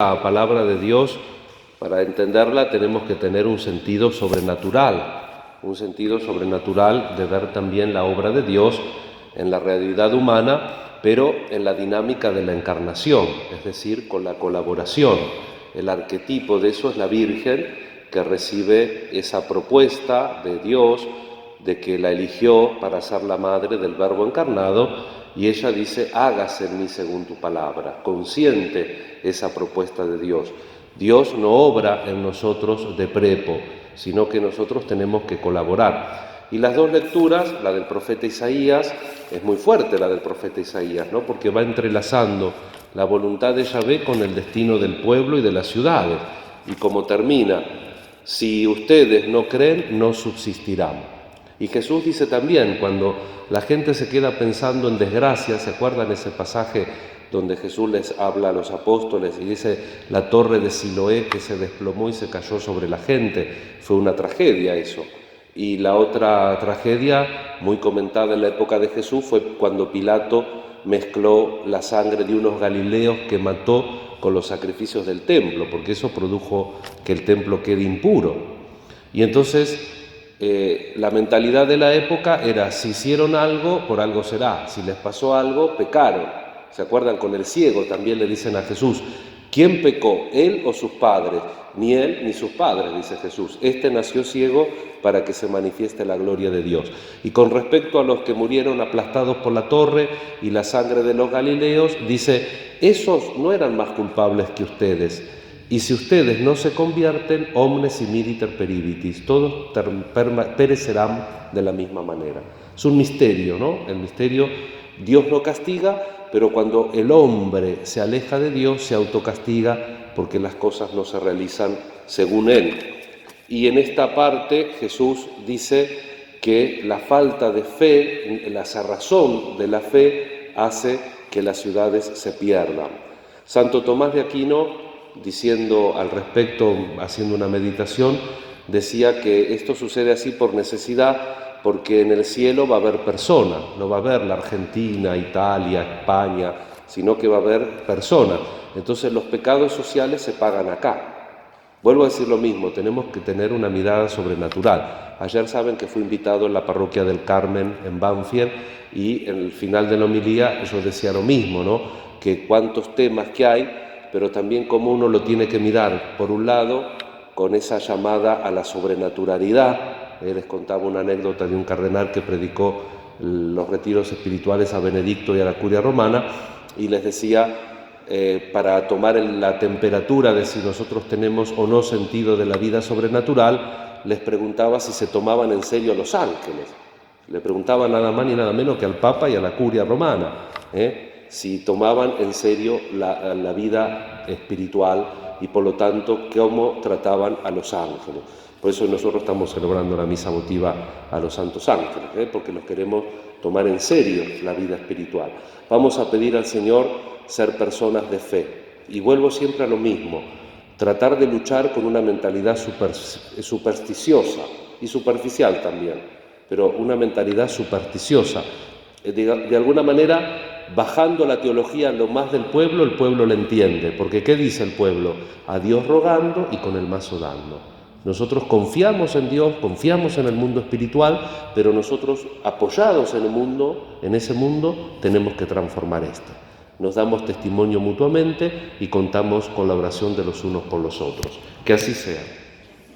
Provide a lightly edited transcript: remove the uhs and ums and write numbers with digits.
La palabra de Dios, para entenderla, tenemos que tener un sentido sobrenatural de ver también la obra de Dios en la realidad humana, pero en la dinámica de la encarnación, es decir, con la colaboración. El arquetipo de eso es la Virgen, que recibe esa propuesta de Dios, de que la eligió para ser la madre del Verbo encarnado, y ella dice: hágase en mí según tu palabra. Consiente esa propuesta de Dios. Dios no obra en nosotros de prepo, sino que nosotros tenemos que colaborar. Y las dos lecturas, la del profeta Isaías, es muy fuerte la del profeta Isaías, ¿no? Porque va entrelazando la voluntad de Yahvé con el destino del pueblo y de las ciudades. Y como termina: si ustedes no creen, no subsistirán. Y Jesús dice también, cuando la gente se queda pensando en desgracia, ¿se acuerdan ese pasaje donde Jesús les habla a los apóstoles y dice: la torre de Siloé que se desplomó y se cayó sobre la gente? Fue una tragedia eso. Y la otra tragedia, muy comentada en la época de Jesús, fue cuando Pilato mezcló la sangre de unos galileos que mató con los sacrificios del templo, porque eso produjo que el templo quede impuro. Y entonces la mentalidad de la época era: si hicieron algo, por algo será. Si les pasó algo, pecaron. ¿Se acuerdan? Con el ciego también le dicen a Jesús: ¿quién pecó, él o sus padres? Ni él ni sus padres, dice Jesús. Este nació ciego para que se manifieste la gloria de Dios. Y con respecto a los que murieron aplastados por la torre y la sangre de los galileos, dice: esos no eran más culpables que ustedes. Y si ustedes no se convierten, omnes imiditer peribitis, todos perecerán de la misma manera. Es un misterio, ¿no? El misterio, Dios no castiga, pero cuando el hombre se aleja de Dios, se autocastiga porque las cosas no se realizan según Él. Y en esta parte Jesús dice que la falta de fe, la cerrazón de la fe, hace que las ciudades se pierdan. Santo Tomás de Aquino, diciendo al respecto, haciendo una meditación, decía que esto sucede así por necesidad, porque en el cielo va a haber personas, no va a haber la Argentina, Italia, España, sino que va a haber personas. Entonces los pecados sociales se pagan acá. Vuelvo a decir lo mismo, tenemos que tener una mirada sobrenatural. Ayer saben que fui invitado en la parroquia del Carmen en Banfield, y en el final de la homilía yo decía lo mismo, ¿no? Que cuántos temas que hay, pero también cómo uno lo tiene que mirar, por un lado, con esa llamada a la sobrenaturalidad. Les contaba una anécdota de un cardenal que predicó los retiros espirituales a Benedicto y a la curia romana, y les decía, para tomar la temperatura de si nosotros tenemos o no sentido de la vida sobrenatural, les preguntaba si se tomaban en serio los ángeles. Le preguntaba nada más ni nada menos que al Papa y a la curia romana, si tomaban en serio la vida espiritual y por lo tanto cómo trataban a los ángeles. Por eso nosotros estamos celebrando la misa votiva a los santos ángeles, porque los queremos tomar en serio la vida espiritual. Vamos a pedir al Señor ser personas de fe. Y vuelvo siempre a lo mismo, tratar de luchar con una mentalidad supersticiosa y superficial también, pero una mentalidad supersticiosa. De alguna manera, bajando la teología en lo más del pueblo, el pueblo le entiende, porque ¿qué dice el pueblo? A Dios rogando y con el mazo dando. Nosotros confiamos en Dios, confiamos en el mundo espiritual, pero nosotros, apoyados en el mundo, en ese mundo, tenemos que transformar esto. Nos damos testimonio mutuamente y contamos con la oración de los unos por los otros. Que así sea.